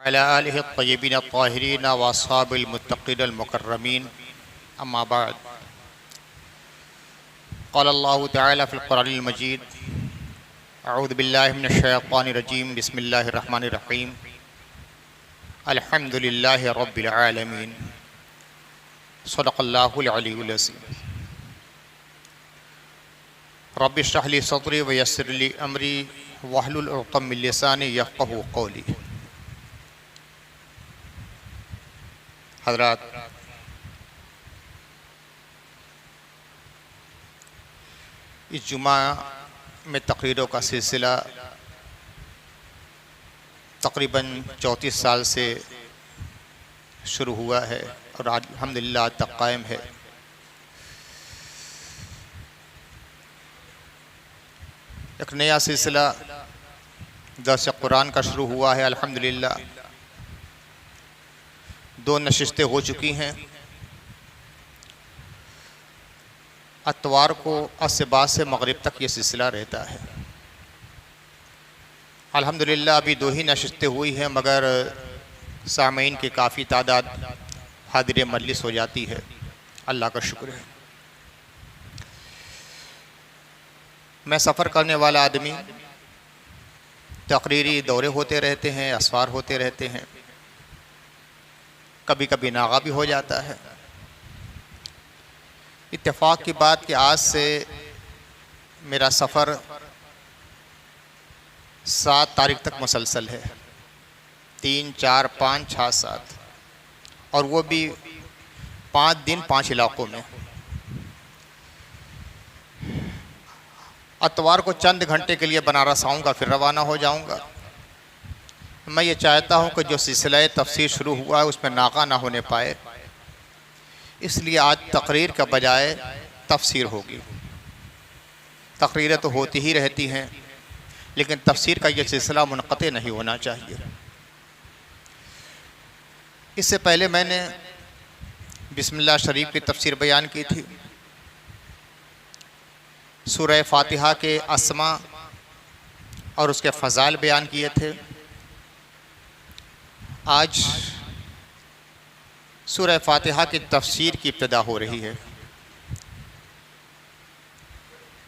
अला आलिहि त्तय्यिबीन त्ताहिरीन व अस्हाबिल मुत्तक़ीन मुकर्रमीन अम्मा बाद क़ाल अल्लाहु तआला फ़िल क़ुरआनिल मजीद अऊज़ु बिल्लाहि मिनश शैतानिर रजीम बिस्मिल्लाहिर रहमानिर रहीम अल्हम्दुलिल्लाहि रब्बिल आलमीन सदक़ल्लाहुल अलीयुल अज़ीम रब्बि इश्रह ली सदरी व यस्सिर ली अमरी वहलुल उक़दम मिन लिसानी यफ़क़हू क़ौली। हज़रात, इस जुमा में तकरीरों का सिलसिला तकरीबन 34 साल से शुरू हुआ है और आज अल्हम्दुलिल्लाह तक कायम है। एक नया सिलसिला दर्स कुरान का शुरू हुआ है। अल्हम्दुलिल्लाह 2 नशिस्तें हो चुकी हैं। अतवार को असर बाद से मगरिब तक ये सिलसिला रहता है। अल्हम्दुलिल्लाह अभी 2 ही नशिस्तें हुई हैं, मगर सामीन की काफ़ी तादाद हादिर मजलिस हो जाती है। अल्लाह का शुक्र है। मैं सफ़र करने वाला आदमी, तकरीरी दौरे होते रहते हैं, असफार होते रहते हैं, कभी कभी नागा भी हो जाता है। इत्तेफाक की बात कि आज से मेरा सफ़र 7 तारीख तक मुसलसल है, 3, 4, 5, 6, 7, और वो भी 5 दिन 5 इलाक़ों में। अतवार को चंद घंटे के लिए बनारस आऊँगा, फिर रवाना हो जाऊँगा। मैं ये चाहता हूँ कि जो सिलसिला तफसीर शुरू हुआ है उसमें नागा ना होने पाए, इसलिए आज तकरीर का बजाय तफसीर होगी। तकरीरें तो होती ही रहती हैं, लेकिन तफसीर का ये सिलसिला मुनक़ते नहीं होना चाहिए। इससे पहले मैंने बिस्मिल्लाह शरीफ की तफसीर बयान की थी, सूरह फ़ातिहा के अस्मा और उसके फ़ज़ाइल बयान किए थे। आज सूरह फ़ातिहा की तफसीर की इब्तिदा हो रही है।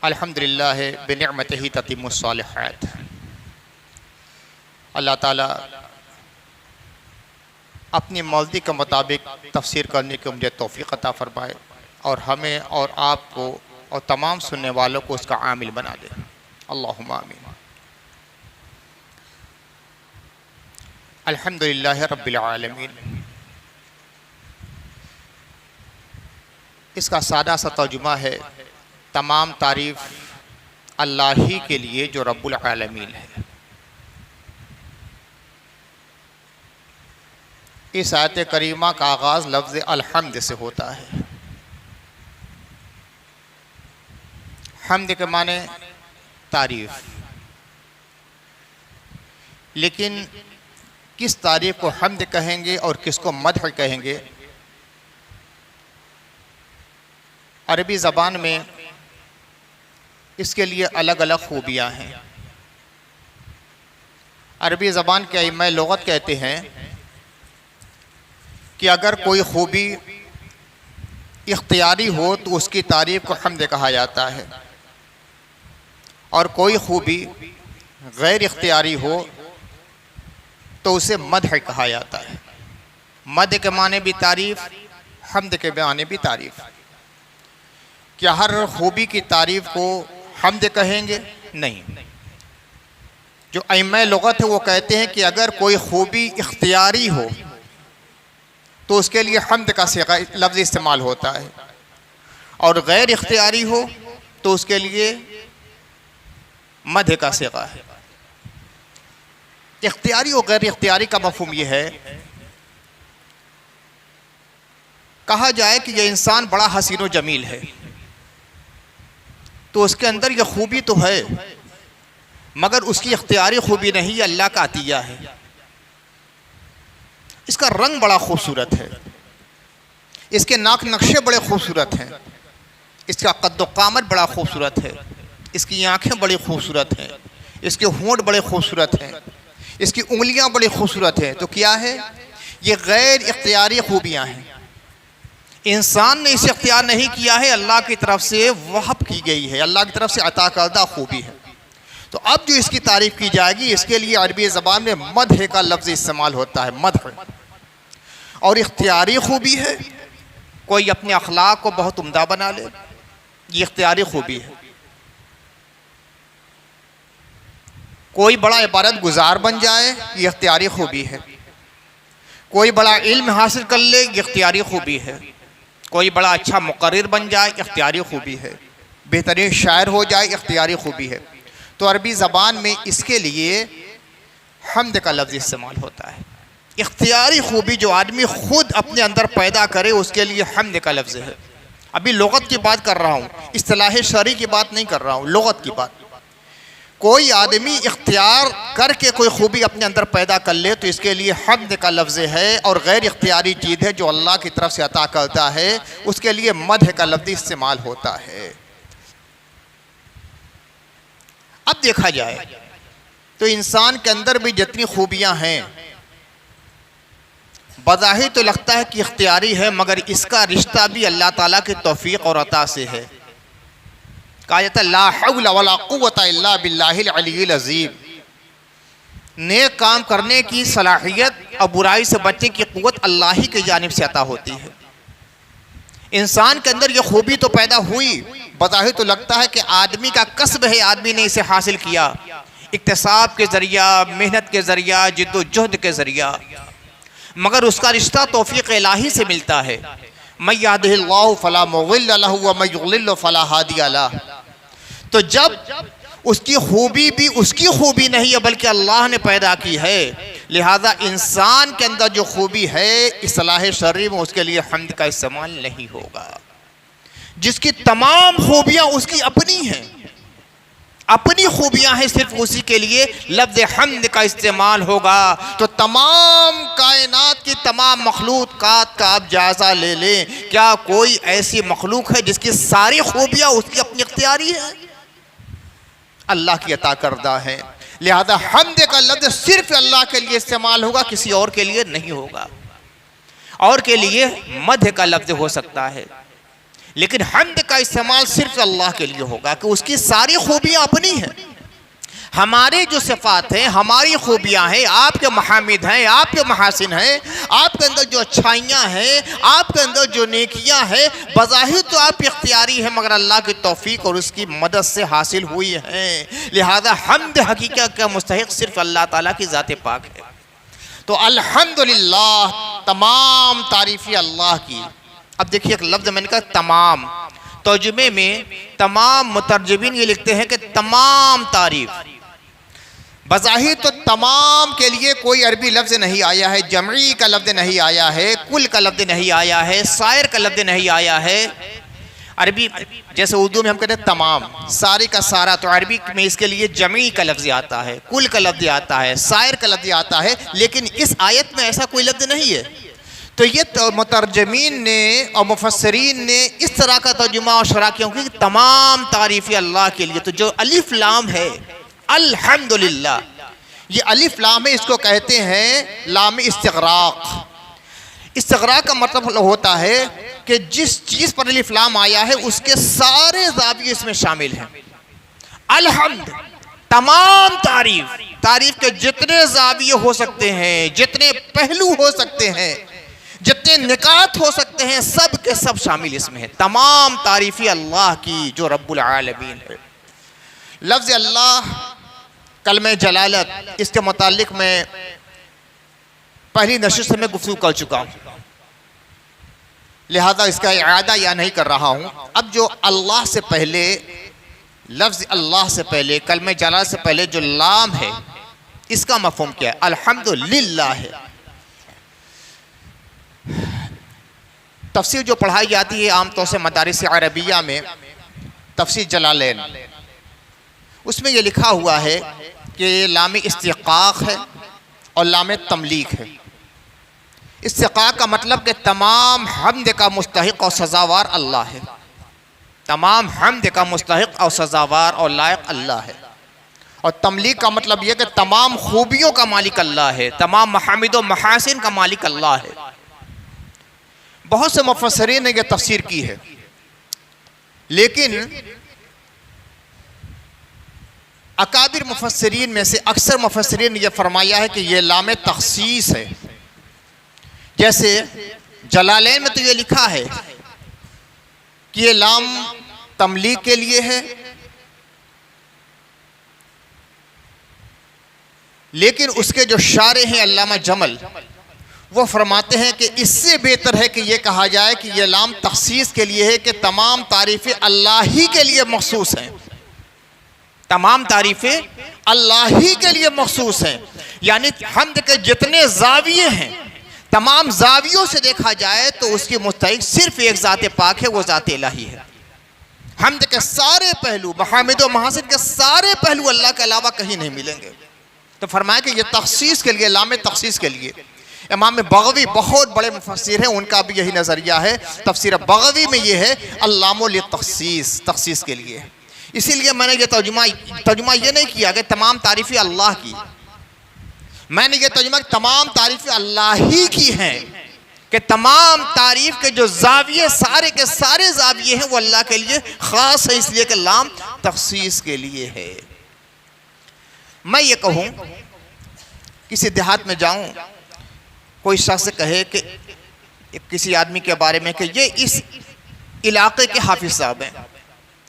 अल्हम्दुलिल्लाह बिनिअमतिही ततिम्मुस सालिहात। अल्लाह ताला अपनी मर्ज़ी के मुताबिक तफसीर करने की मुझे तौफ़ीक़ अता फ़रमाए और हमें और आपको और तमाम सुनने वालों को उसका आमिल बना दे। अल्लाहुम्मा आमीन। अल्हम्दुलिल्लाह रब्बिल आलमीन। इसका सादा सा तर्जुमा है, तमाम तारीफ़ अल्लाह ही के लिए जो रब्बुल आलमीन है। इस आयत करीमा का आगाज़ लफ्ज़ अल्हम्द से होता है। हम्द के माने तारीफ़, लेकिन किस तारीफ़ को हम्द कहेंगे और किसको मदह कहेंगे, अरबी ज़बान में इसके लिए अलग अलग खूबियाँ हैं। अरबी ज़बान के अइम्मा लुग़त कहते हैं कि अगर कोई खूबी इख्तियारी हो तो उसकी तारीफ़ को हम्द कहा जाता है, और कोई खूबी गैर इख्तियारी हो तो उसे मदह कहा जाता है। मदह के माने भी तारीफ़, हम्द के माने भी तारीफ़। क्या हर खूबी की तारीफ़ को हम्द कहेंगे? नहीं। जो अइम्मा लुग़त है वो कहते हैं कि अगर कोई खूबी इख्तियारी हो तो उसके लिए हम्द का सीगा लफ्ज़ इस्तेमाल होता है, और गैर इख्तियारी हो तो उसके लिए मदह का सीगा है। इख्तियारी और गैर इख्तियारी का मफ़हूम यह है, कहा जाए कि यह इंसान बड़ा हसीन व जमील है, तो उसके अंदर यह खूबी तो है, मगर उसकी इख्तियारी खूबी नहीं, अल्लाह का अतिया है। इसका रंग बड़ा खूबसूरत है, इसके नाक नक्शे बड़े खूबसूरत हैं, इसका कद्दो कामत बड़ा खूबसूरत है, इसकी आँखें बड़ी खूबसूरत हैं, इसके होंठ बड़े खूबसूरत हैं, इसकी उंगलियां बड़ी खूबसूरत हैं। तो क्या है? ये गैर इख्तियारी खूबियां हैं, इंसान ने इसे इख्तियार नहीं किया है, अल्लाह की तरफ से वहब की गई है, अल्लाह की तरफ से अता करदा खूबी है। तो अब जो इसकी तारीफ़ की जाएगी, इसके लिए अरबी ज़बान में मदह का लफ्ज़ इस्तेमाल होता है, मदह। और इख्तियारी खूबी है, कोई अपने अखलाक को बहुत उम्दा बना ले, ये इख्तियारी खूबी है। कोई बड़ा इबादत गुजार बन जाए, ये इख्तियारी खूबी है। कोई बड़ा इल्म हासिल कर ले, ये इख्तियारी खूबी है। कोई बड़ा अच्छा मुक़र्रिर बन जाए, इख्तियारी खूबी है। बेहतरीन शायर हो जाए, इख्तियारी खूबी है। तो अरबी ज़बान में इसके लिए हम्द का लफ्ज़ इस्तेमाल होता है। इख्तियारी खूबी जो आदमी खुद अपने अंदर पैदा करे, उसके लिए हम्द का लफ्ज़ है। अभी लुग़त की बात कर रहा हूँ, इस्तिलाह शरई की बात नहीं कर रहा हूँ, लुग़त की बात। कोई आदमी इख्तियार करके कोई खूबी अपने अंदर पैदा कर ले, तो इसके लिए हम्द का लफ्ज़ है। और गैर इख्तियारी चीज़ है जो अल्लाह की तरफ से अता करता है, उसके लिए मदह का लफ्ज़ इस्तेमाल होता है। अब देखा जाए तो इंसान के अंदर भी जितनी खूबियां हैं, बज़ाहिर तो लगता है कि इख्तियारी है, मगर इसका रिश्ता भी अल्लाह ताला की तौफीक और अता से है। कहा जाता है ला हौला वला कुव्वता इल्ला बिल्लाहिल अलिय्यिल अज़ीम। नेक काम करने की सलाहियत और बुराई से बचने की क़ुव्वत अल्लाह ही की जानिब से अता होती है। इंसान के अंदर ये खूबी तो पैदा हुई, बज़ाहिर तो लगता है कि आदमी का कसब है, आदमी ने इसे हासिल किया इक्तिसाब के ज़रिया, मेहनत के ज़रिया, जिद्दोजहद के ज़रिया, मगर उसका रिश्ता तौफीक इलाही से मिलता है। मैं यहदिहिल्लाहु फला मुज़िल्ल लहु व मैं युज़लिल फला हादिय लहु। तो जब उसकी खूबी भी उसकी खूबी नहीं है, बल्कि अल्लाह ने पैदा की है, लिहाजा इंसान के अंदर जो खूबी है इस्तिलाह शरई में, उसके लिए हम्द का इस्तेमाल नहीं होगा। जिसकी तमाम खूबियाँ उसकी अपनी हैं, अपनी खूबियाँ हैं, सिर्फ उसी के लिए लफ्ज़ हम्द का इस्तेमाल होगा। तो तमाम कायनात की तमाम मखलूक़ात का आप जायज़ा ले लें, क्या कोई ऐसी मखलूक है जिसकी सारी खूबियाँ उसकी अपनी इख्तियारी है? अल्लाह की अता करदा है। लिहाजा हम्द का लफ्ज़ सिर्फ अल्लाह के लिए इस्तेमाल होगा, किसी और के लिए नहीं होगा। और के लिए मदह का लफ्ज़ हो सकता है, लेकिन हम्द का इस्तेमाल सिर्फ अल्लाह के लिए होगा कि उसकी सारी खूबियाँ अपनी हैं। हमारे जो सिफ़ात हैं, हमारी खूबियाँ हैं, आपके महामिद हैं, आपके महासिन हैं, आपके अंदर जो अच्छाइयाँ हैं, आपके अंदर जो नेकियाँ हैं, बज़ाहिर तो आप इख्तियारी हैं, मगर अल्लाह की तौफीक और उसकी मदद से हासिल हुई हैं। लिहाजा हम्द हकीकत का मुस्तहिक सिर्फ अल्लाह ताला की ज़ात पाक है। तो अल्हम्दुलिल्लाह, तमाम तारीफ़ें अल्लाह की। अब देखिए एक लफ्ज़ मैंने कहा तमाम, तर्जुमे में तमाम मुतर्जमीन ये लिखते हैं कि तमाम तारीफ़। बज़ाहिर तो तमाम के लिए कोई अरबी लफ्ज़ नहीं आया है, जमई का लफ्ज़ नहीं आया है, कुल का लफ्ज़ नहीं आया है, सायर का लफ्ज़ नहीं आया है। अरबी जैसे उर्दू में हम कहते हैं तमाम, सारे का सारा, तो अरबी में इसके लिए जमई का लफ्ज़ आता है, कुल का लफ्ज़ आता है, सायर का लफ्ज़ आता है, लेकिन इस आयत में ऐसा कोई लफ्ज़ नहीं है। तो ये तो मुतर्जमीन ने और मुफस्सरीन ने इस तरह का तर्जुमा और शरह किया कि तमाम तारीफ़ें अल्लाह के लिए। तो जो अलिफ लाम है अल्हम्दुलिल्लाह, ये अलिफ लाम है, इसको कहते हैं लाम इस्तिग़राक़। इस्तिग़राक़ का मतलब होता है कि जिस चीज़ पर अलिफ लाम आया है उसके सारे ज़ाविये इसमें शामिल हैं। अल्हम्द, तमाम तारीफ़, तारीफ़ के जितने ज़ाविये हो सकते हैं, जितने पहलू हो सकते हैं, जितने निकात हो सकते हैं, सब के सब शामिल इसमें है। तमाम तारीफ़ें अल्लाह की जो रब्बुल आलमीन है। लफ्ज़ अल्लाह, कलमे जलालत, इसके मुतालिक मैं पहली नशिस्त में गुफ्तगू कर चुका हूँ, लिहाजा इसका इआदा या नहीं कर रहा हूँ। अब जो अल्लाह से पहले, लफ्ज़ अल्लाह से पहले, कलमे जलालत से पहले जो लाम है, इसका मफ़हूम क्या है? अल्हम्दुलिल्लाह है। तफसीर जो पढ़ाई जाती है आमतौर से मदारिस अरबिया में, तफसीर जलालैन, उसमें यह लिखा हुआ है कि लाम इस्तिक़ाक़ है और लाम तमलीक है। इस्तिक़ाक़ का मतलब कि तमाम हम्द का मुस्तहिक़ और सज़ावार अल्लाह है, तमाम हम्द का मुस्तहिक़ और सज़ावार और लायक अल्लाह है। और तमलीक का मतलब यह कि तमाम खूबियों का मालिक अल्लाह है, तमाम महामिद व महासिन का मालिक अल्लाह है। बहुत से मुफस्सिरीन ने यह तफसीर की है, लेकिन अकाबिर मुफस्सिरीन में से अक्सर मुफस्सिरीन ने यह फरमाया है कि यह लाम तखसीस है। जैसे जलालैन में तो यह लिखा है कि यह लाम तमलीक के लिए है, लेकिन उसके जो शारे हैं अल्लामा जमल, वो फरमाते हैं कि इससे बेहतर है कि यह कहा जाए कि यह लाम तखसीस के लिए है कि तमाम तारीफ़ें अल्लाह ही के लिए मखसूस हैं, तमाम तारीफ़ें अल्लाह ही के लिए मखसूस हैं। यानी हम्द के जितने ज़ाविये हैं, तमाम ज़ावियों से देखा जाए तो उसकी मुस्तहिक सिर्फ एक ज़ात पाक है, वो ज़ात इलाही है। हम्द के सारे पहलू, महामिद व महासिन के सारे पहलू अल्लाह के अलावा कहीं नहीं मिलेंगे। तो फरमाया कि यह तखसीस के लिए, लाम तखसीस के लिए। इमाम बग़वी बहुत बड़े मुफस्सिर हैं, उनका भी यही नज़रिया है। तफसीर बग़वी में यह है अल्लामुल तखसीस, तखसीस के लिए। इसीलिए मैंने ये तर्जुमा ये नहीं किया कि तमाम तारीफ़ें अल्लाह की, मैंने ये तर्जुमा तमाम तारीफ़ें अल्लाह ही की हैं, कि तमाम तारीफ़ के जो ज़ाविये सारे के सारे ज़ाविये हैं वो अल्लाह के लिए ख़ास है, इसलिए कि लाम तखसीस के लिए है। मैं ये कहूँ, किसी देहात में जाऊँ, कोई शख्स कहे कि किसी आदमी के बारे में कि ये इस इलाके के हाफिज़ साहब हैं,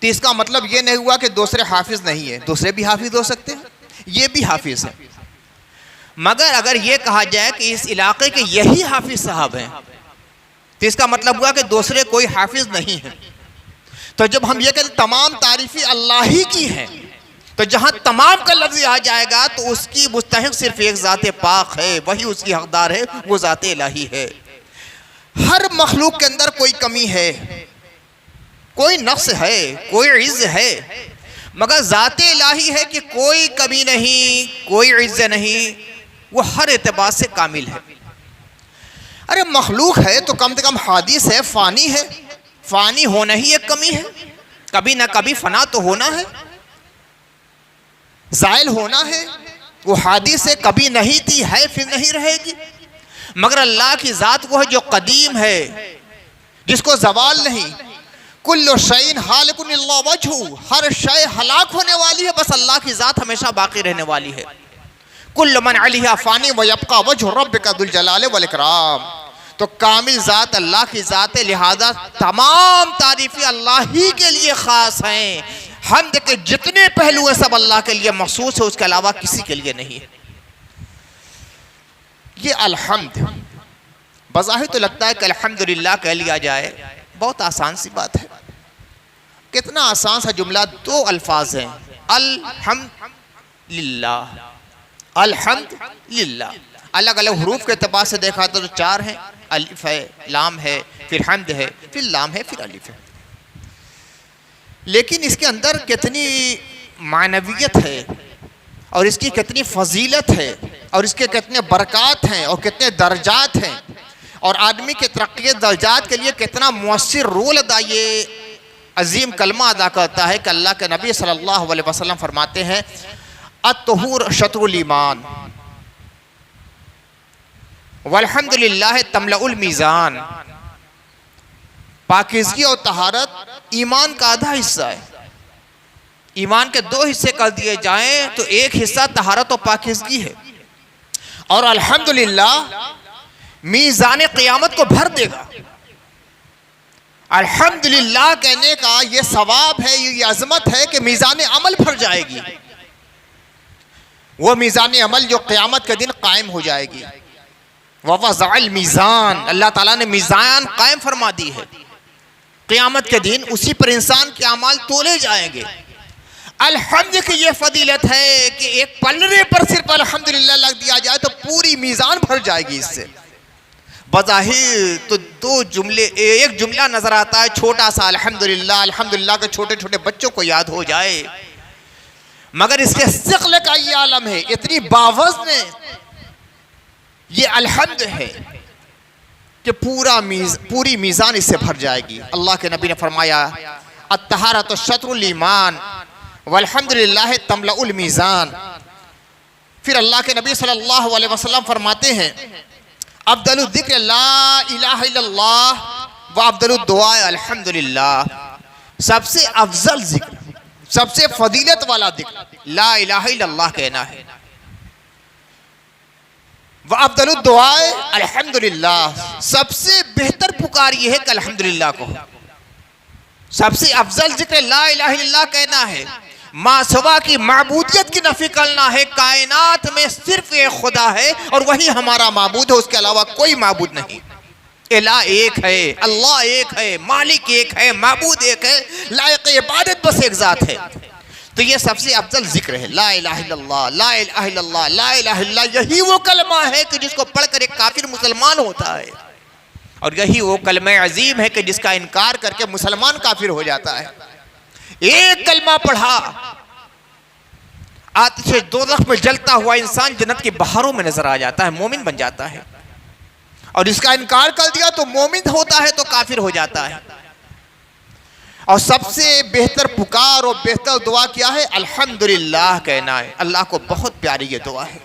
तो इसका मतलब ये नहीं हुआ कि दूसरे हाफिज़ नहीं है, दूसरे भी हाफिज़ हो सकते हैं, ये भी हाफिज़ हैं। मगर अगर ये कहा जाए कि इस इलाके के यही हाफिज़ साहब हैं, तो इसका मतलब हुआ कि दूसरे कोई हाफिज़ नहीं है। तो जब हम ये कहते तमाम तारीफ़ें अल्लाह ही की हैं, तो जहाँ तमाम का लफ्ज़ आ जाएगा तो उसकी मुस्तहिक सिर्फ एक ज़ात पाक है, वही उसकी हकदार है, वो ज़ात इलाही है। हर मखलूक के अंदर कोई कमी है, कोई नक्स है, कोई इज़्ज़ है, मगर ज़ात इलाही है कि कोई कमी नहीं, कोई इज़्ज़ नहीं, वो हर एतबार से कामिल है। अरे मखलूक है तो कम से कम हादिस है, फ़ानी है, फ़ानी होना ही एक कमी है, कभी ना कभी फ़ना तो होना है, ज़ाइल होना है। वो हादिस है, कभी नहीं थी, है, फिर नहीं रहेगी। मगर अल्लाह की ज़ात वो है जो कदीम है, जिसको ज़वाल नहीं। कुल्लु शैइन हालिकुन इल्ला वजहू, हर शय हलाक होने वाली है, बस अल्लाह की ज़ात हमेशा बाकी रहने वाली है। कुल्लु मन अलैहा फ़ानी व यब्का वजहु रब्बिका दुल जलाल वल इकराम। तो कामिल ज़ात अल्लाह की ज़ात है, लिहाजा तमाम तारीफ़ें अल्लाह ही के लिए ख़ास हैं। हम्द के जितने पहलू हैं सब अल्लाह के लिए मखसूस है, उसके अलावा किसी के लिए नहीं है। ये अल्हम्द बज़ाहिर तो लगता है कि अल्हम्दुलिल्लाह कह लिया जाए, बहुत आसान सी बात है। कितना आसान सा जुमला, दो अल्फाज हैं, अल्हम्दुलिल्लाह, अल्हम्दुलिल्लाह। अलग अलग हरूफ के एतबार से देखा तो चार हैं, अलिफ है, लाम है, फिर हम्द है, फिर लाम है, फिर अलिफ है। लेकिन इसके अंदर कितनी मानवियत है और इसकी कितनी फजीलत है और इसके कितने बरक़ात हैं और कितने दर्जात हैं, और आदमी के तरक्की दर्जात के लिए कितना मुअस्सिर रोल अदा ये अजीम कलमा अदा करता है कि अल्लाह के नबी सल्लल्लाहु अलैहि वसल्लम फरमाते हैं अत्तहूर शत्रुल ईमान वल्हम्दुलिल्लाह तमलउल मीज़ान। पाकीज़गी और तहारत ईमान का आधा हिस्सा है। ईमान के दो हिस्से कर दिए जाएं तो एक हिस्सा तहारत और पाकीज़गी है, और अल्हम्दुलिल्लाह मीज़ान क़यामत को भर देगा। अल्हम्दुलिल्लाह कहने का ये सवाब है, ये अज़मत है कि मीज़ान अमल भर जाएगी, वो मीज़ान अमल जो क़यामत के दिन कायम हो जाएगी। वज़अल मीज़ान, अल्लाह ताला ने मीज़ान कायम फरमा दी है क़यामत के दिन, उसी पर इंसान के अमाल तोले जाएंगे। अल्हम्द की ये फजीलत है कि एक पलरे पर सिर्फ अल्हम्दुलिल्लाह लग दिया जाए तो पूरी मीज़ान भर जाएगी। इससे बज़ाहिर तो दो जुमले, एक जुमला नजर आता है छोटा सा, अल्हम्दुलिल्लाह, अल्हम्दुलिल्लाह के छोटे छोटे बच्चों को याद हो जाए, मगर इसके सिक़्ल का ये आलम है, इतनी बावज़्न ये अल्हम्द है कि पूरी मीज़ान इससे भर जाएगी। अल्लाह के नबी ने फरमाया अत्तहारतु शत्रुल ईमान वल्हम्दुलिल्लाह तमलउल मीज़ान। फिर अल्लाह के नबी सल्लल्लाहु अलैहि वसल्लम फरमाते हैं अफ़ज़लुद ज़िक्र ला इलाहा इल्लल्लाह व अफ़ज़लुद दुआ अल्हम्दुलिल्लाह। सबसे अफजल जिक्र, सबसे फजीलत वाला जिक्र ला इलाहा इल्लल्लाह कहना है। व अफ़ज़लुद दुआ अल्हम्दुलिल्लाह, सबसे बेहतर पुकार यह है कि अल्हम्दुलिल्लाह को। सबसे अफजल जिक्र ला इलाहा इल्लल्लाह कहना है। माँ सवा की माबूदियत की नफी करना है। कायनात में सिर्फ एक खुदा है और वही हमारा माबूद है, उसके अलावा कोई माबूद नहीं। इला एक है, अल्लाह एक है, मालिक एक है, माबूद एक है, लायक इबादत बस एक ज़ात है। तो ये सबसे अफजल जिक्र है ला इलाहा इल्लल्लाह, ला इलाहा इल्लल्लाह, ला इलाहा इल्लल्लाह। यही वो कलमा है कि जिसको पढ़कर एक काफिर मुसलमान होता है, और यही वो कलमा अजीम है कि जिसका इनकार करके मुसलमान काफिर हो जाता है। एक कलमा पढ़ा, आतिश दोज़ख में जलता हुआ इंसान जन्नत की बहारों में नजर आ जाता है, मोमिन बन जाता है। और इसका इनकार कर दिया तो मोमिन होता है तो काफिर हो जाता है। और सबसे बेहतर पुकार और बेहतर दुआ क्या है? अल्हम्दुलिल्लाह कहना है। अल्लाह को बहुत प्यारी ये दुआ है।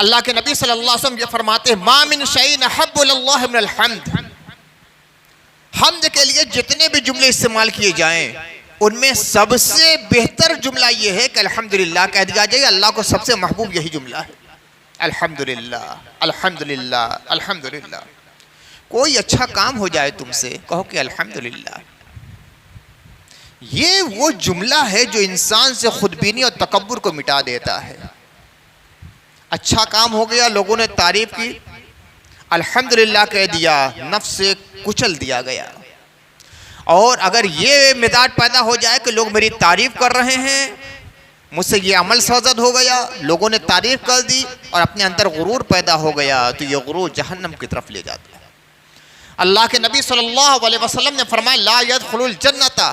अल्लाह के नबी सल्लल्लाहु अलैहि वसल्लम ये फरमाते हैं मा मिन शैइन अहब्बु इलल्लाह मिनल हम्द। हम्द के लिए जितने भी जुमले इस्तेमाल किए जाएं उनमें सबसे बेहतर जुमला ये है कि अल्हम्दुलिल्लाह कह दिया जाए। अल्लाह को सबसे महबूब यही जुमला है, अल्हम्दुलिल्लाह अल्हम्दुलिल्लाह अल्हम्दुलिल्लाह। कोई अच्छा काम हो जाए तुमसे, कहो कि अल्हम्दुलिल्लाह। ये वो जुमला है जो इंसान से खुदबीनी और तकब्बुर को मिटा देता है। अच्छा काम हो गया, लोगों ने तारीफ की, अल्हम्दुलिल्लाह कह दिया, नफ्स से कुचल दिया गया। और अगर ये मिजाज पैदा हो जाए कि लोग मेरी तारीफ कर रहे हैं, मुझसे ये अमल सरजद हो गया, लोगों ने तारीफ कर दी और अपने अंदर गुरूर पैदा हो गया, तो ये गुरूर जहन्नम की तरफ ले जाता है। अल्लाह के नबी सल्लल्लाहु अलैहि वसल्लम ने फरमाया ला यदखुलुल जन्नता,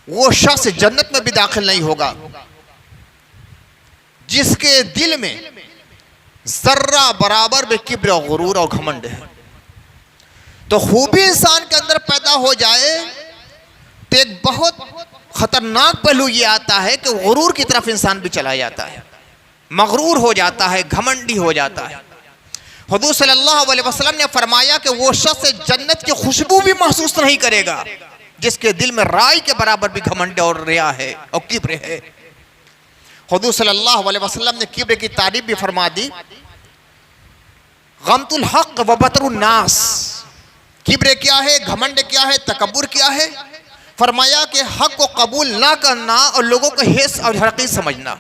वो शख्स जन्नत में भी दाखिल नहीं होगा जिसके दिल में जर्रा बराबर में किब्र और गुरूर और घमंड है। तो खूबी इंसान के अंदर पैदा हो जाए तो एक बहुत खतरनाक पहलू ये आता है कि गुरूर की तरफ इंसान भी चला जाता है, मगरूर हो जाता है, घमंडी हो जाता है। हुजूर सल्लल्लाहु अलैहि वसल्लम ने फरमाया कि वो शख्स जन्नत की खुशबू भी महसूस नहीं करेगा जिसके दिल में राई के बराबर भी घमंड और रिया है और किब्र है। हुजूर सल्लल्लाहु अलैहि वसल्लम ने किब्र की तारीफ भी फरमा दी, गम्तुल हक व बतरुन नास। किब्र क्या है, घमंड क्या है, तकब्बुर क्या है? फरमाया कि हक को कबूल ना करना और लोगों को हेस और हकीर समझना।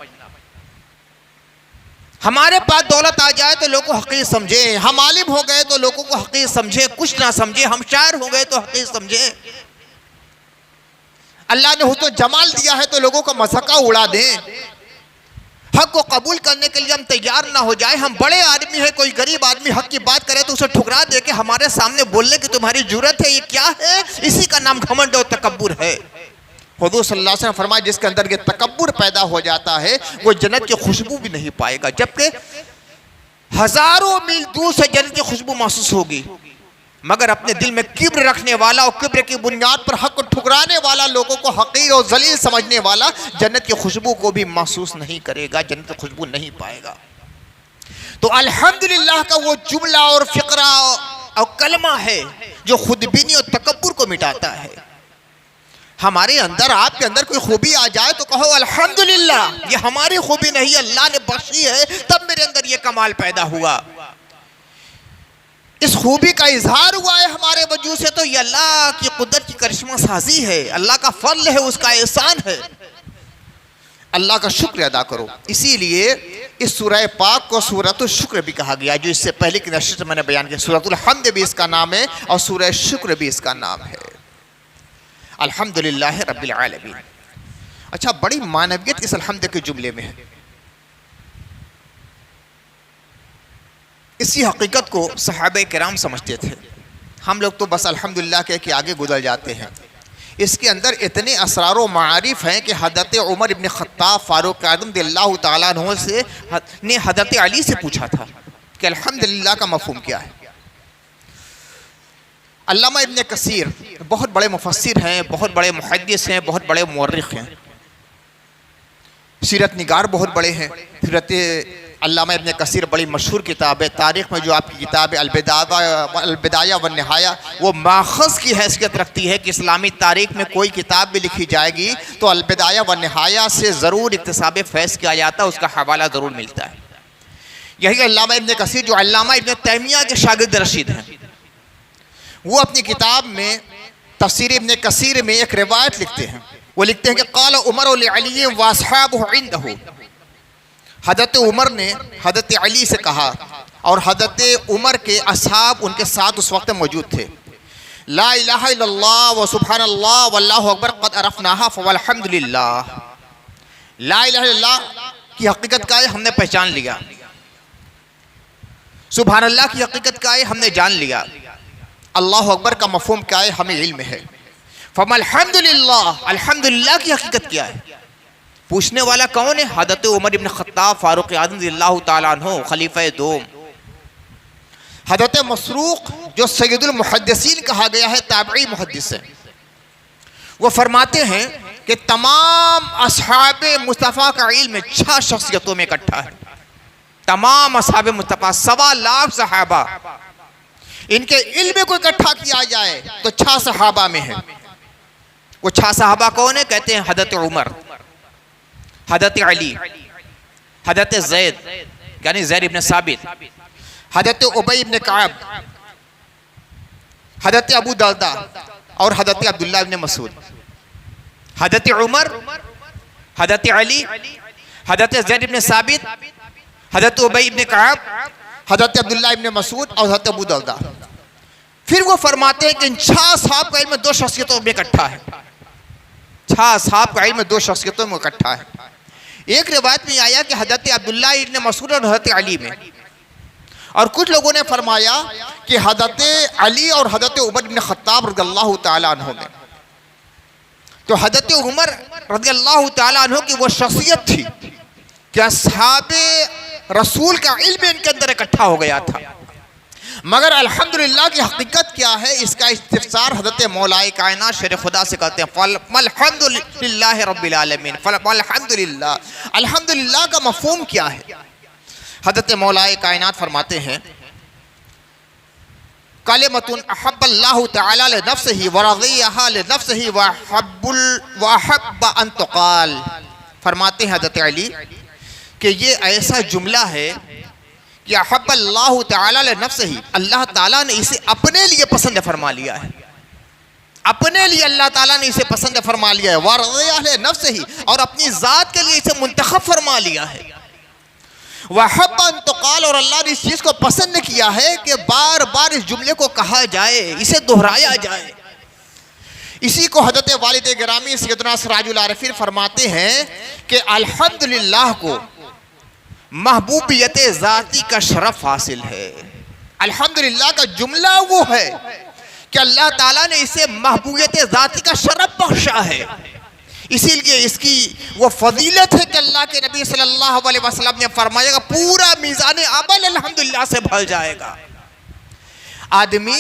हमारे पास दौलत आ जाए तो लोगों को हकीर समझे, हम आलिम हो गए तो लोगों को हकीर समझे, कुछ ना समझे, हम शायर हो गए तो हकीर समझे। अल्लाह ने हुस्न जमाल दिया है तो लोगों को मज़ाका उड़ा दें। हक को कबूल करने के लिए हम तैयार ना हो जाए। हम बड़े आदमी हैं, कोई गरीब आदमी हक की बात करे तो उसे ठुकरा दे के हमारे सामने बोलने की तुम्हारी जरूरत है, ये क्या है? इसी का नाम घमंड और तकब्बुर है। हुजूर सल्लल्लाहु अलैहि वसल्लम फरमाया जिसके अंदर ये तकब्बुर पैदा हो जाता है वो जन्नत की खुशबू भी नहीं पाएगा, जबकि हजारों मील दूर से जन्नत की खुशबू महसूस होगी, मगर अपने दिल में किब्र रखने वाला और किब्र की बुनियाद पर हक को ठुकराने वाला, लोगों को हकीर और जलील समझने वाला जन्नत की खुशबू को भी महसूस नहीं करेगा, जन्नत की खुशबू नहीं पाएगा। तो अल्हम्दुलिल्लाह का वो जुमला और फिक्रा और कलमा है जो खुदबीनी और तकब्बुर को मिटाता है। हमारे अंदर, आपके अंदर कोई खूबी आ जाए तो कहो अल्हम्दुलिल्लाह, ये हमारी खूबी नहीं, अल्लाह ने बख्शी है तब मेरे अंदर ये कमाल पैदा हुआ। इस खूबी का इजहार हुआ है हमारे वजूद से, तो ये अल्लाह की कुदरत की करिश्मा साजी है, अल्लाह का फजल है, उसका एहसान है। अल्लाह का शुक्र अदा करो। इसीलिए इस सूरह पाक को सूरतुल शुक्र भी कहा गया, जो इससे पहले की नशस्त मैंने बयान किया। सूरतुल हम्द भी इसका नाम है और सूरह शुक्र भी इसका नाम है। अल्हम्दुलिल्लाह रब्बिल आलमीन। अच्छा, बड़ी मानवियत इस अल्हम्द के जुमले में है। इसी हकीकत को सहाबे किराम समझते थे, हम लोग तो बस अल्हम्दुलिल्लाह कह के आगे गुजर जाते हैं। इसके अंदर इतने असरार व मारिफ हैं कि हज़रत उमर इब्न ख़त्ताब फ़ारूक आज़म रज़ियल्लाहु ताला अन्हु से ने हज़रत अली से पूछा था कि अल्हम्दुलिल्लाह का मफ़हूम क्या है। अल्लामा इब्न कसीर बहुत बड़े मुफस्सिर हैं, बहुत बड़े मुहद्दिस हैं, बहुत बड़े मुअर्रिख हैं, सीरत निगार बहुत बड़े हैं। सीरत अल्लामा इब्न कसीर बड़ी मशहूर किताब है। तारीख़ में जो आपकी किताब है अलबिदाया व निहाया, वो माख़ज़ की हैसियत रखती है कि इस्लामी तारीख़ में कोई किताब भी लिखी जाएगी तो अलबिदाया व निहाया से ज़रूर इक्तिसाब फैज़ किया जाता है, उसका हवाला ज़रूर मिलता है। यही अल्लामा इब्न कसीर जो अल्लामा इब्न तैमिया के शागिर्द रशीद हैं, वो अपनी किताब में तफसीर इब्न कसीर में एक रिवायत लिखते हैं। वो लिखते हैं कि क़ाल उमर लिअली व अस्हाबुहु इंदहु, हज़रत उमर ने हज़रत अली से कहा और हज़रत उमर के असहाब उनके साथ उस वक्त मौजूद थे। ला इलाहा इल्लल्लाह व सुब्हानल्लाह वल्लाहु अकबर क़द अरफ़नाहा वल्हम्दुलिल्लाह। ला इलाहा इल्लल्लाह की हकीकत का है हमने पहचान लिया, सुभान अल्लाह की हकीकत का है हमने जान लिया, अल्लाह अकबर का मफ़हूम क्या है हमें इल्म है। फमल हम्दुलिल्लाह, अल्हम्दुलिल्लाह की हकीकत क्या है? पूछने वाला कौन है? हज़रत उमर इब्न ख़त्ताब फ़ारूक़ आज़म रज़ियल्लाहु ताला अन्हु खलीफ़ा दोम। हज़रत मसरूक़ जो सय्यदुल मुहद्दिसीन कहा गया है, ताबई मुहद्दिस है, वो फरमाते हैं कि तमाम असहाबे मुस्तफ़ा का इल्म 6 शख्सियतों में इकट्ठा है। तमाम असहाबे मुस्तफ़ा 1.25 लाख सहाबा, इनके इल्म को इकट्ठा किया जाए तो 6 सहाबा में है। वो 6 सहाबा कौन है? कहते हैं हज़रत उमर, हज़रत अली, हज़रत ज़ैद यानी ज़ैद इब्न साबित, हज़रत उबई इब्न कअब, हज़रत अबू दरदा और हज़रत अब्दुल्लाह इब्न मसूद। हज़रत उमर, हज़रत अली, हज़रत ज़ैद इब्न साबित, हज़रत उबई इब्न कअब, हज़रत अब्दुल्लाह इब्न मसूद और हज़रत अबू दरदा। फिर वो फरमाते हैं कि इन 6 साहब का इल्म 2 शख्सियतों में इकट्ठा है। 6 साहब का इल्म 2 शख्सियतों में इकट्ठा है। एक रिवायत में आया कि हज़रत अब्दुल्लाह इब्न मसूद और हज़रत अली में, और कुछ लोगों ने फरमाया कि हज़रत अली और हज़रत उमर इब्न ख़त्ताब रज़ियल्लाहु ताला अन्हु में। तो हज़रत उमर रज़ियल्लाहु ताला अन्हु की वो शख्सियत थी कि असहाबे रसूल का इल्म इनके अंदर इकट्ठा हो गया था। मगर अल्हम्दुलिल्लाह की हकीकत क्या है, इसका इस्तिफ़सार हज़रत मौलाए कायनात शेर खुदा से करते हैं। अल्हम्दुलिल्लाह रब्बिल आलमीन, अल्हम्दुलिल्लाह, अल्हम्दुलिल्लाह का मफ़हूम क्या है? हज़रत मौलाए कायनात फरमाते हैं कलिमतुन अहब्बल्लाहु तआला लिनफ्सिही व रज़ियहा लिनफ्सिही व अहब्ब अन तुक़ाल। फरमाते हैं हज़रत अली कि ये ऐसा जुमला है कि अहब्बल्लाहु तआला लिनफ्सिही, अल्लाह ताला ने इसे अपने लिए पसंद फरमा लिया है, अपने लिए अल्लाह ताला ने इसे पसंद फरमा लिया है। व रज़ियहा लिनफ्सिही, और अपनी ज़ात के लिए इसे मुंतखब फरमा लिया है। व अहब्ब अन तुक़ाल, और अल्लाह ने इस चीज़ को पसंद किया है कि बार बार इस जुमले को कहा जाए, इसे दोहराया जाए। इसी को हज़रत वालिद गिरामी सैयदना सिराजुल आरिफीन फरमाते हैं कि अल्हम्दुलिल्लाह को महबूबियत ज़ाती का शरफ हासिल है। अल्हम्दुलिल्लाह का जुमला वो है कि अल्लाह ताला ने इसे महबूबियत ज़ाती का शरफ बख्शा है। इसीलिए इसकी वो फजीलत है कि अल्लाह के नबी सल्लल्लाहु अलैहि वसल्लम ने फरमाया पूरा मीज़ान अमल अल्हम्दुलिल्लाह से भर जाएगा। आदमी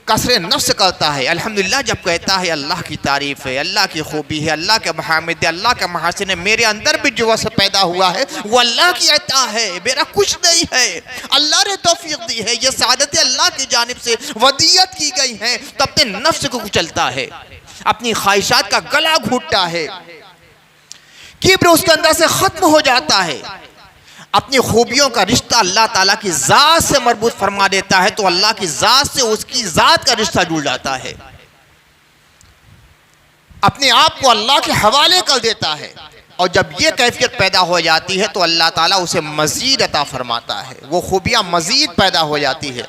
कसरे नफ्स करता है, अल्हम्दुलिल्लाह जब कहता है अल्लाह की तारीफ़ है, अल्लाह की खूबी है, अल्लाह के महामिद है, अल्लाह के महासिन है, मेरे अंदर भी जो वस पैदा हुआ है वो अल्लाह की अता है, मेरा कुछ नहीं है, अल्लाह ने तौफीक दी है, ये सादत अल्लाह की जानिब से वदीयत की गई है। तो अपने नफ्स को कुचलता है, अपनी ख्वाहिशात का गला घूटता है, किब्र उसके अंदर से ख़त्म हो जाता है, अपनी खूबियों का रिश्ता अल्लाह ताला की ज़ात से मरबूत फरमा देता है, तो अल्लाह की ज़ात से उसकी ज़ात का रिश्ता जुड़ जाता है, अपने आप को अल्लाह के हवाले कर देता है। और जब ये कैफियत पैदा हो जाती है तो अल्लाह ताला उसे मज़ीद अता फरमाता है, वो खूबियाँ मज़ीद पैदा हो जाती है।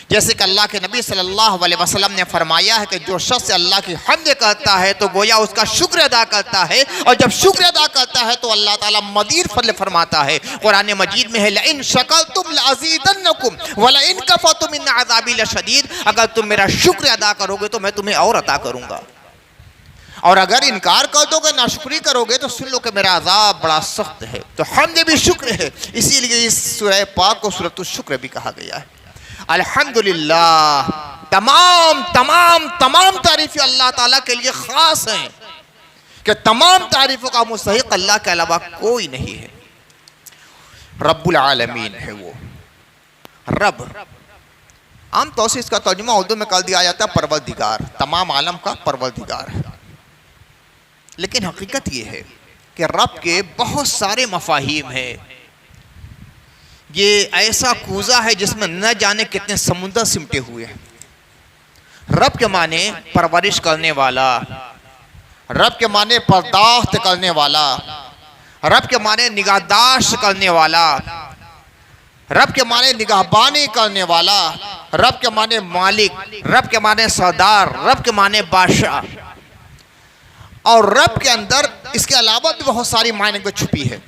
जैसे कि अल्लाह के नबी सल्लल्लाहु अलैहि वसल्लम ने फरमाया है कि जो शख्स अल्लाह की हम्द करता है तो गोया उसका शुक्र अदा करता है, और जब शुक्र अदा करता है तो अल्लाह ताला मज़ीद फज़ल फरमाता है। कुरान मजीद में है लइन शकरतुम लअज़ीदन्नकुम व लइन कफ़रतुम इन्न अज़ाबी लशदीद, अगर तुम मेरा शुक्र अदा करोगे तो मैं तुम्हें और अता करूँगा, और अगर इनकार कर दोगे, नाशुक्री करोगे तो सुन लो कि मेरा अज़ाब बड़ा सख्त है। तो हम्द भी शुक्र है, इसीलिए इस सूरह पाक को सूरतुश शुक्र भी कहा गया है। अल्हम्दुलिल्लाह, तमाम तमाम तमाम तारीफें अल्लाह ताला के लिए खास हैं कि तमाम तारीफों का मुस्तहिक अल्लाह के अलावा कोई नहीं है। रब्बुल आलमीन है वो रब। आम तौर से इसका तर्जुमा उर्दू में कर दिया जाता है परवरदिगार, तमाम आलम का परवरदिगार है। लेकिन हकीकत ये है कि रब के बहुत सारे मफाहिम हैं। ये ऐसा कूज़ा है जिसमें न जाने कितने समुंदर सिमटे हुए हैं। रब के माने परवरिश करने वाला, रब के माने पर्दाश्त करने वाला, रब के माने निगाहदाश्त करने वाला, रब के माने निगाहबानी करने वाला, रब के माने मालिक, रब के माने सरदार, रब के माने बादशाह। और रब के अंदर इसके अलावा भी बहुत सारी मायने को छुपी है।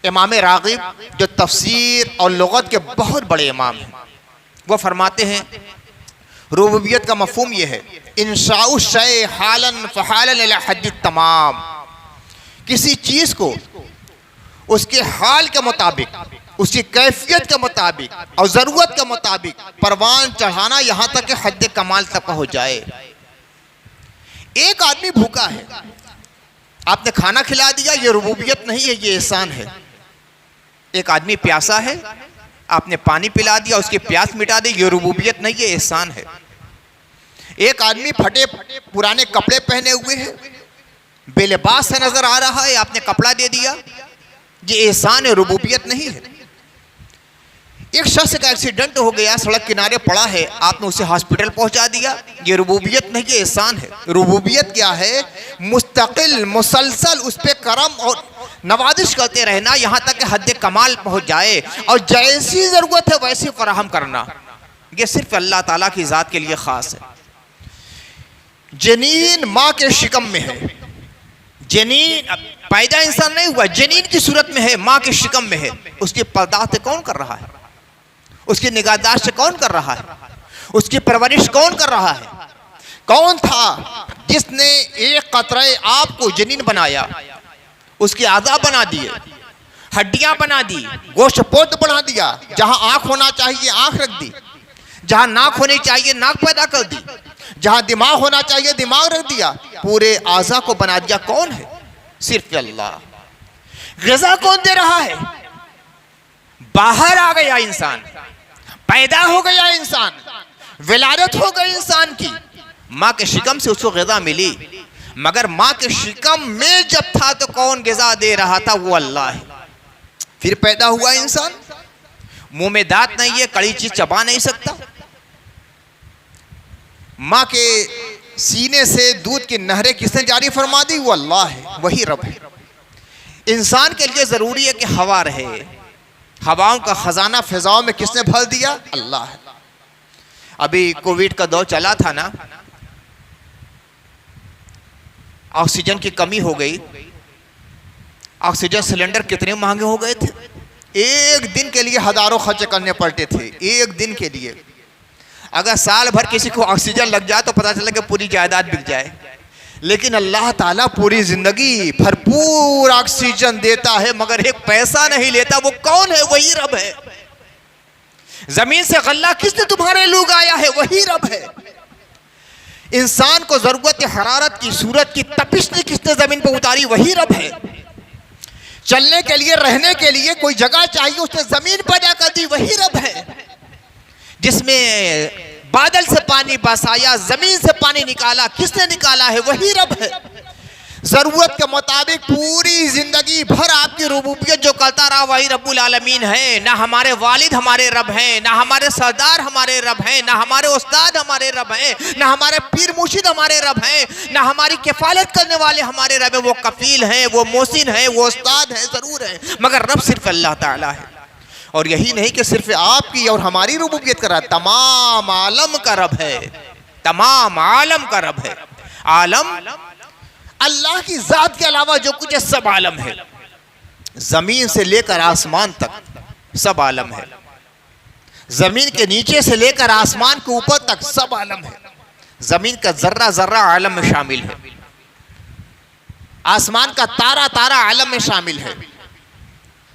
इमाम राग़िब जो तफसीर और लुग़त के बहुत बड़े इमाम हैं, वो फरमाते हैं रुबूबियत का मफ़हूम ये है इंशाउ शै हालन फ़हालन इला हद्द तमाम। किसी चीज़ को उसके हाल के मुताबिक, उसकी कैफियत के मुताबिक और ज़रूरत के मुताबिक परवान चढ़ाना यहाँ तक कि हद्द कमाल तक पहुँच जाए। एक आदमी भूखा है, आपने खाना खिला दिया, ये रुबूबियत नहीं है, ये एहसान है। एक आदमी प्यासा है, आपने पानी पिला दिया, उसकी प्यास मिटा दी, ये रुबूबियत नहीं, ये एहसान है। एक आदमी फटे पुराने कपड़े पहने हुए है, बेलिबास से नजर आ रहा है, आपने कपड़ा दे दिया, ये एहसान है, रुबूबियत नहीं है। एक शख्स का एक्सीडेंट हो गया, सड़क किनारे पड़ा है, आपने उसे हॉस्पिटल पहुंचा दिया, ये रुबूबियत नहीं, ये एहसान है। रुबूबियत क्या है? मुस्तकिल मुसलसल उस पे करम और नवाजिश करते रहना यहाँ तक कि हद कमाल पहुंच जाए, और जैसी ज़रूरत है वैसी फराहम करना। ये सिर्फ अल्लाह ताला की ज़ात के लिए ख़ास है। जनीन माँ के शिकम में है, जनीन पैदा इंसान नहीं हुआ, जनीन की सूरत में है, माँ के शिकम में है। उसकी पर्दाश्त कौन कर रहा है? उसकी निगाहदाश्त कौन कर रहा है? उसकी परवरिश कौन कर रहा है? कौन था जिसने एक कतरे आपको जनीन बनाया, उसके आज़ा बना दिए, हड्डियां बना दी, गोश्त पोत बना दिया, जहां आंख होना चाहिए आंख रख दी, जहां नाक होनी चाहिए नाक पैदा कर दी, जहां दिमाग होना चाहिए दिमाग रख दिया, पूरे आज़ा को बना दिया। कौन है? सिर्फ अल्लाह। ग़िज़ा कौन दे रहा है? बाहर आ गया इंसान, पैदा हो गया इंसान, विलादत हो गई इंसान की, माँ के शिकम से उसको ग़िज़ा मिली। मगर माँ के शिकम में जब था तो कौन ग़िज़ा दे रहा था? वो अल्लाह है। फिर पैदा हुआ इंसान, मुंह में दांत नहीं है, कड़ी चीज चबा नहीं सकता, माँ के सीने से दूध की नहरें किसने जारी फरमा दी? वो अल्लाह है, वही रब है। इंसान के लिए ज़रूरी है कि हवा रहे, हवाओं का ख़जाना फ़िज़ाओं में किसने भर दिया? अल्लाह है। अभी कोविड का दौर चला था ना, ऑक्सीजन की कमी हो गई, ऑक्सीजन सिलेंडर कितने महंगे हो गए थे, एक दिन के लिए हज़ारों खर्च करने पड़ते थे, एक दिन के लिए। अगर साल भर किसी को ऑक्सीजन लग जाए तो पता चला कि पूरी जायदाद बिक जाए। लेकिन अल्लाह ताला पूरी जिंदगी भरपूर ऑक्सीजन देता है, मगर एक पैसा नहीं लेता। वो कौन है? वही रब है। जमीन से गल्ला किसने तुम्हारे लिए उगाया है? वही रब है। इंसान को जरूरत हरारत की, सूरत की तपिश ने किसने जमीन पर उतारी? वही रब है। चलने के लिए, रहने के लिए कोई जगह चाहिए, उसने जमीन पैदा कर दी, वही रब है। जिसमें बादल से पानी बरसाया, जमीन से पानी निकाला, किसने निकाला है? वही रब है। जरूरत के मुताबिक पूरी जिंदगी भर आपकी रुबूबियत जो करता रहा वही रब्बुल आलमीन है। ना हमारे वालिद हमारे रब हैं, ना हमारे सरदार हमारे रब हैं, ना हमारे उस्ताद हमारे रब हैं, ना हमारे पीर मुर्शिद हमारे रब हैं, ना हमारी किफालत करने वाले हमारे रब हैं। वो कफील हैं, वो मोहसिन हैं, वो उस्ताद हैं, जरूर हैं, मगर रब सिर्फ अल्लाह ताला है। और यही नहीं कि सिर्फ आपकी और हमारी रुबूबियत कर रहा है, तमाम आलम का रब है, तमाम आलम का रब है। आलम अल्लाह की जात के अलावा जो कुछ है सब आलम है। जमीन से लेकर आसमान तक सब आलम है, जमीन के नीचे से लेकर आसमान के ऊपर तक सब आलम है। जमीन का जर्रा जर्रा आलम में शामिल है, आसमान का तारा तारा आलम में शामिल है,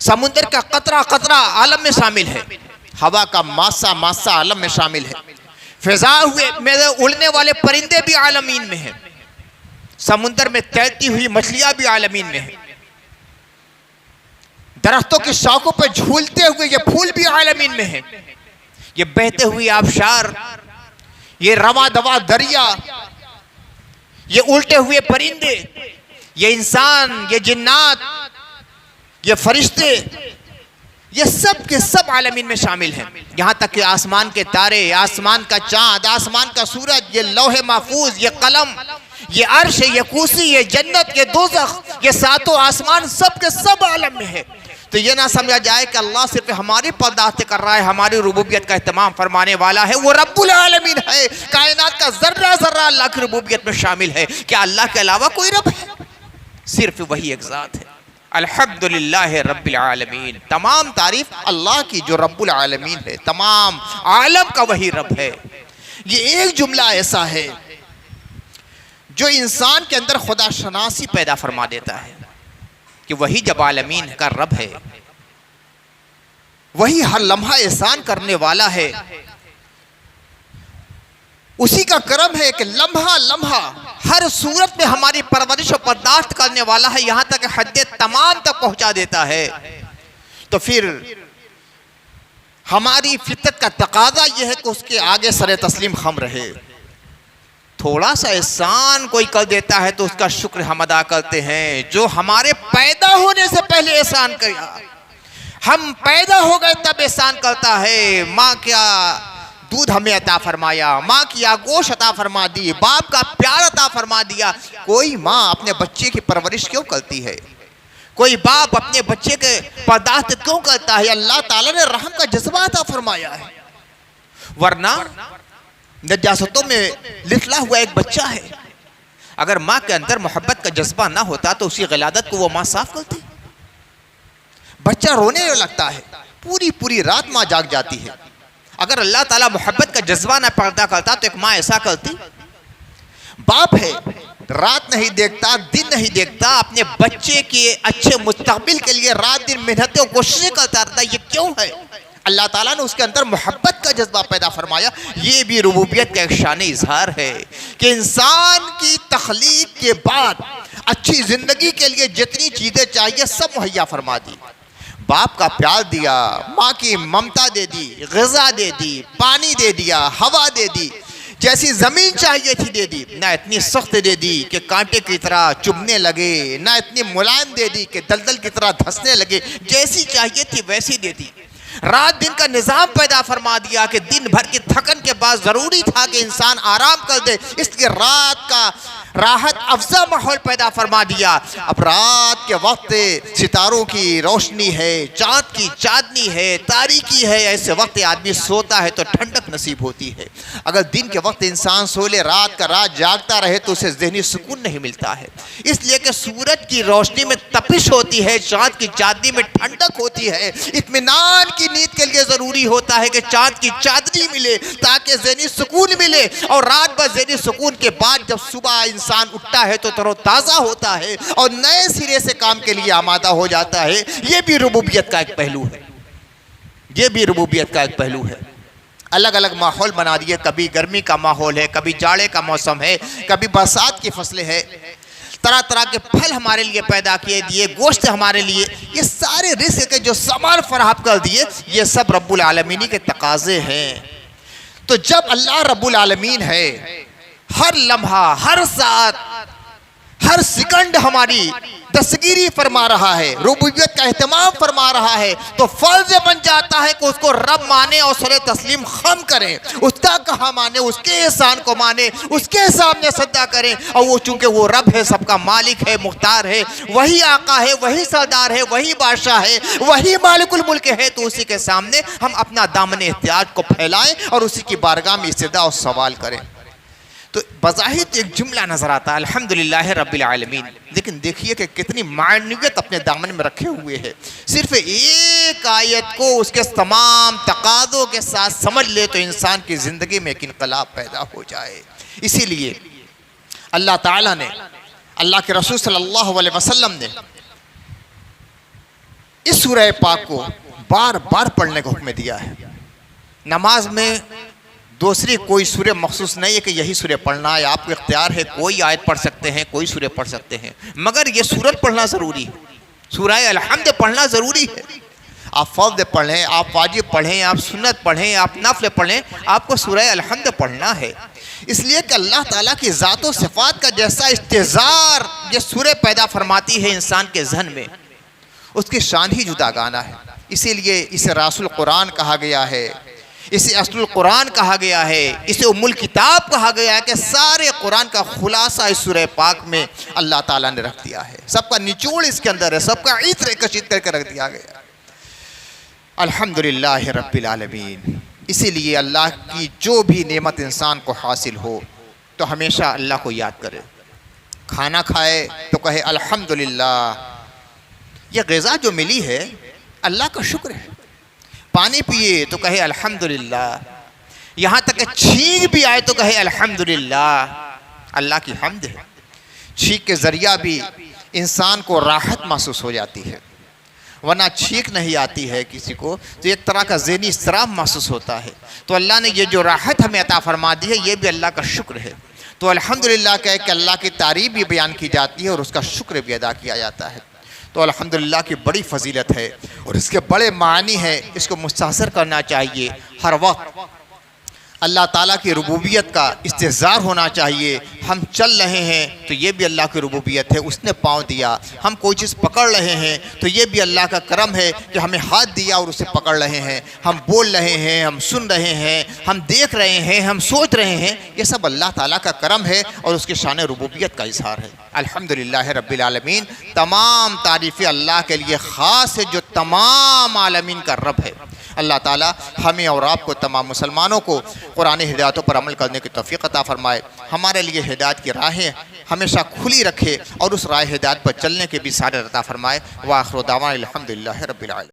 समुद्र का कतरा कतरा आलम में शामिल है, हवा का मासा मासा आलम में शामिल है, फिजा हुए में उड़ने वाले परिंदे भी आलमीन में हैं, समुद्र में तैरती हुई मछलियां भी आलमीन में हैं, दरख्तों की शाखों पर झूलते हुए ये फूल भी आलमीन में हैं, ये बहते हुए आबशार, ये रवा दवा दरिया, ये उल्टे हुए परिंदे, ये इंसान, ये जिन्नात, ये फरिश्ते, ये सब के सब आलमीन में शामिल हैं। यहाँ तक कि आसमान के तारे, आसमान का चांद, आसमान का सूरज, ये लौहे महफूज, ये कलम, ये अर्श, ये कुर्सी, ये जन्नत, ये दोज़ख, ये सातों आसमान सब के सब आलम में है। तो ये ना समझा जाए कि अल्लाह सिर्फ हमारी पर्दाश्त कर रहा है, हमारी रुबूबियत का इत्माम फरमाने वाला है, वो रब्बुल आलमीन है। कायनात का जर्रा जर्रा अल्लाह की रुबूबियत में शामिल है। क्या अल्लाह के अलावा कोई रब है? सिर्फ वही एक ज़ात है। अल्हम्दुलिल्लाह रब्बिल आलमीन, तमाम तारीफ अल्लाह की जो रब्बुल आलमीन है, तमाम आलम का वही रब है। ये एक जुमला ऐसा है जो इंसान के अंदर खुदा शनासी पैदा फरमा देता है कि वही जब आलमीन का रब है, वही हर लम्हा एहसान करने वाला है, उसी का करम है कि लम्हा लम्हा हर सूरत में हमारी परवरिश और बर्दाश्त करने वाला है, यहां तक हद्दे तमाम तक पहुंचा देता है। तो फिर हमारी फितरत का तकाजा यह है कि उसके आगे सरे तस्लीम खम रहे। थोड़ा सा एहसान कोई कर देता है तो उसका शुक्र हम अदा करते हैं। जो हमारे पैदा होने से पहले एहसान किया, हम पैदा हो गए तब एहसान करता है। माँ क्या दूध हमें अता फरमाया, माँ की आगोश अता फरमा दी, बाप का प्यार अता फरमा दिया। कोई माँ अपने बच्चे की परवरिश क्यों करती है? कोई बाप अपने बच्चे के पर्दाश्त क्यों करता है? अल्लाह ताला ने रहम का जज्बा अता फरमाया है। वरना नजासतों में लिथला हुआ एक बच्चा है, अगर माँ के अंदर मोहब्बत का जज्बा ना होता तो उसकी गलादत को वो माँ साफ करती। बच्चा रोने लगता है, पूरी पूरी रात माँ जाग जाती है। अगर अल्लाह ताला मोहब्बत का जज्बा ना पैदा करता तो एक माँ ऐसा करती? बाप है, रात नहीं देखता, दिन नहीं देखता, अपने बच्चे के अच्छे मुस्तकबिल के लिए रात दिन मेहनतें और कोशिशें करता रहता। ये क्यों है? अल्लाह ताला ने उसके अंदर मोहब्बत का जज्बा पैदा फरमाया। ये भी रुबूबियत का एक शान इजहार है कि इंसान की तख्लीक के बाद अच्छी जिंदगी के लिए जितनी चीजें चाहिए सब मुहैया फरमा दी। बाप का प्यार दिया, माँ की ममता दे दी, ग़िज़ा दे दी, पानी दे दिया, हवा दे दी, जैसी ज़मीन चाहिए थी दे दी। ना इतनी सख्त दे दी कि कांटे की तरह चुभने लगे, ना इतनी मुलायम दे दी कि दलदल की तरह धंसने लगे। जैसी चाहिए थी वैसी दे दी। रात दिन का निज़ाम पैदा फरमा दिया कि दिन भर की थकन के बाद ज़रूरी था कि इंसान आराम कर दे, इसलिए रात का राहत अफजा माहौल पैदा फरमा दिया। अब रात के वक्त सितारों की रोशनी है, चाँद की चांदनी है, तारीकी है, ऐसे वक्त आदमी सोता है तो ठंडक नसीब होती है। अगर दिन के वक्त इंसान सो ले, रात का रात जागता रहे तो उसे ज़हनी सुकून नहीं मिलता है। इसलिए कि सूरज की रोशनी में तपिश होती है, चाँद की चांदनी में ठंडक होती है। इत्मीनान की नींद के लिए ज़रूरी होता है कि चाँद की चांदनी मिले ताकि ज़हनी सुकून मिले, और रात भर ज़हनी सुकून के बाद जब सुबह इंसान उठता है तो तरोताज़ा होता है और नए सिरे से काम के लिए आमादा हो जाता है। यह भी रुबूबियत का एक पहलू है। यह भी रुबूबियत का एक पहलू है। अलग अलग माहौल बना दिए, कभी गर्मी का माहौल है, कभी जाड़े का मौसम है, कभी बरसात की फसलें हैं, तरह तरह के फल हमारे लिए पैदा किए दिए, गोश्त हमारे लिए, ये सारे रिस्क के जो सामान फराहम कर दिए, ये सब रब्बुल आलमीन के तकाजे हैं। तो जब अल्लाह रब्बुल आलमीन है, हर लम्हा, हर साथ, हर सेकंड हमारी दस्तगीरी फरमा रहा है, रुबूबियत का एहतमाम फरमा रहा है, तो फर्ज बन जाता है कि उसको रब माने और सरे तस्लीम खम करें, उसका कहा माने, उसके एहसान को माने, उसके सामने सद्दा करें। और वो चूंकि वो रब है, सबका मालिक है, मुख्तार है, वही आका है, वही सरदार है, वही बादशाह है, वही मालिकुल मुल्क है, तो उसी के सामने हम अपना दामन एहतियाज को फैलाएं और उसी की बारगाह में इस्तिदा और सवाल करें। तो बज़ाहिर एक जुमला नजर आता है अल्हम्दुलिल्लाह रब्बिल आलमीन, लेकिन देखिए कि कितनी मायनियत अपने दामन में रखे हुए है। सिर्फ एक आयत को उसके तमाम तकाज़ों के साथ समझ ले तो इंसान की ज़िंदगी में एक इनकलाब पैदा हो जाए। इसीलिए अल्लाह ताला ने, अल्लाह के रसूल सल्लल्लाहु अलैहि वसल्लम ने इस सूरह पाक को बार बार पढ़ने का हुक्म दिया है। नमाज में दूसरी कोई सूरह मखसूस नहीं है कि यही सूरह पढ़ना है, आपको इख्तियार है, कोई आयत पढ़ सकते हैं, कोई सूरह पढ़ सकते हैं, मगर ये सूरत पढ़ना ज़रूरी है, सूरह अल-हम्द पढ़ना ज़रूरी है। आप फ़र्ज़ पढ़ें, आप वाजिब पढ़ें, आप सुन्नत पढ़ें, आप नफ़ल पढ़ें, आपको सूरह अल-हम्द पढ़ना है। इसलिए कि अल्लाह ताला की ज़ात व सिफ़ात का जैसा इस्तेज़ार ये सूरह पैदा फरमाती है इंसान के ज़हन में, उसकी शान ही जुदागाना है। इसीलिए इसे रासुल कुरान कहा गया है, इसे असलुल कुरान कहा गया है, इसे उम्मुल किताब कहा गया है कि सारे कुरान का खुलासा इस सूरह पाक में अल्लाह ताला ने रख दिया है, सबका निचोड़ इसके अंदर है, सबका इत्र कशीद करके रख दिया गया। अल्हम्दुलिल्लाह रब्बिल आलमीन। इसीलिए अल्लाह की जो भी नेमत इंसान को हासिल हो तो हमेशा अल्लाह को याद करे। खाना खाए तो कहे अल्हम्दुलिल्लाह, यह ग़िज़ा जो मिली है अल्लाह का शुक्र है। पानी पिए तो कहे अल्हम्दुलिल्लाह, यहाँ तक कि छींक भी आए तो कहे अल्हम्दुलिल्लाह, अल्लाह की हम्द है। छींक के ज़रिया भी इंसान को राहत महसूस हो जाती है, वरना छींक नहीं आती है किसी को तो एक तरह का ज़हनी इस्तराब महसूस होता है। तो अल्लाह ने ये जो राहत हमें अता फरमा दी है ये भी अल्लाह का शुक्र है। तो अल्हम्दुलिल्लाह कह के अल्लाह की तारीफ़ भी बयान की जाती है और उसका शुक्र भी अदा किया जाता है। तो अल्हम्दुलिल्लाह की बड़ी फजीलत है और इसके बड़े मानी है, इसको मुस्तहसर करना चाहिए। हर वक्त अल्लाह ताला की रुबूबियत का इस्तेज़ार होना चाहिए। हम चल रहे हैं तो ये भी अल्लाह की रुबूबियत है, उसने पाँव दिया। हम कोई चीज़ पकड़ रहे हैं तो ये भी अल्लाह का करम है कि हमें हाथ दिया और उसे पकड़ रहे हैं। हम बोल रहे हैं, हम सुन रहे हैं, हम देख रहे हैं, हम सोच रहे हैं, ये सब अल्लाह ताला का करम है और उसके शान रुबूबियत का इज़हार है। अल्हम्दुलिल्लाह रब्बिल आलमीन। तमाम तारीफ़ें अल्लाह के लिए ख़ास है जो तमाम आलमीन का रब है। अल्लाह ताला हमें और आपको तमाम मुसलमानों को कुरान हिदायतों पर अमल करने की तौफ़ीक़ अता फ़रमाए। हमारे लिए हिदायत की राहें हमेशा खुली रखे और उस राह हिदायत पर चलने के भी सारे अता फ़रमाए। व आखिर दावाना अल्हम्दुलिल्लाहि रब्बिल आलमीन।